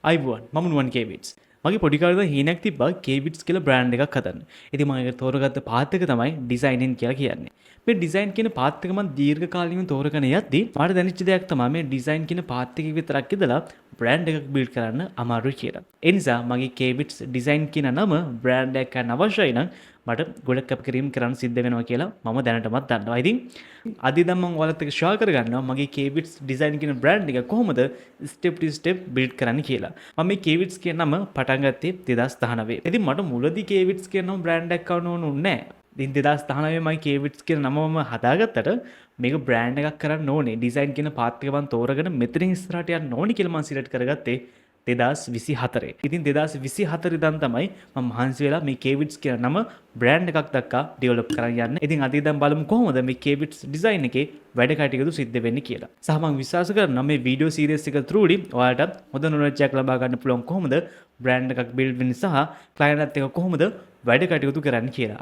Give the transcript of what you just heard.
අයිබෝන් මම නුවන් කේවිට්ස්. මගේ පොඩි කාලේ හීනක් තිබ්බා කේවිට්ස් කියලා බ්‍රෑන්ඩ් එකක් හදන්න. ඉතින් මම ඒක තෝරගත්ත පාත් එක තමයි ඩිසයිනින් කියලා කියන්නේ. මේ ඩිසයින් කියන පාත් එක මම දීර්ඝ කාලීනව තෝරගෙන යද්දී මට දැනෙච්ච දෙයක් තමයි මේ ඩිසයින් කියන පාත් එකේ විතරක් ඉඳලා බ්‍රෑන්ඩ් එකක් බිල්ඩ් කරන්න අමාරුයි කියලා. ඒ නිසා මගේ කේවිට්ස් ඩිසයින් කියන නම බ්‍රෑන්ඩ් එකක් ගන්න අවශ්‍යයි නම් මට ගොඩක් කැපකිරීම් කරන්න සිද්ධ වෙනවා කියලා මම දැනටමත් දන්නවා. ඉතින් අද ඉඳන් මම ඔයාලත් එක්ක ෂෙයා කරගන්නවා මගේ කේවිට්ස් ඩිසයින් කියන බ්‍රෑන්ඩ් එක කොහොමද ස්ටෙප් ටු ස්ටෙප් බිල්ඩ් කරන්න කියලා. මම මේ කේවිට්ස් කියන නම පටන් ගත්තේ 2019. ඉතින් මට මුලදී කේවිට්ස් කියන නම බ්‍රෑන්ඩ් එකක් ගන්න ඕන උන්නේ නැහැ. ඉතින් 2019 මම කේවිට්ස් කියන නමම හදාගත්තට මේක බ්‍රෑන්ඩ් එකක් කරන්න ඕනේ. ඩිසයින් කියන පාත් එක මම තෝරගෙන මෙතනින් ඉස්සරහට යන්න ඕනි කියලා මම සිලෙක්ට් කරගත්තේ 2024. ඉතින් 2024 ඉඳන් තමයි මම මහන්සි වෙලා මේ කේවිට්ස් කියන නම බ්‍රෑන්ඩ් එකක් දක්වා ඩෙවලොප් කරන් යන්නේ. ඉතින් අද ඉඳන් බලමු කොහොමද මේ කේවිට්ස් ඩිසයින් එකේ වැඩ කටයුතු සිද්ධ වෙන්නේ කියලා. සහ මම විශ්වාස කරනවා මේ වීඩියෝ සීරීස් එක throughly ඔයාලට හොඳ knowledge එකක් ලබා ගන්න පුළුවන් කොහොමද බ්‍රෑන්ඩ් එකක් බිල්ඩ් වෙන්නේ සහ ක්ලයන්ට්ත් එක්ක කොහොමද වැඩ කටයුතු කරන්න කියලා.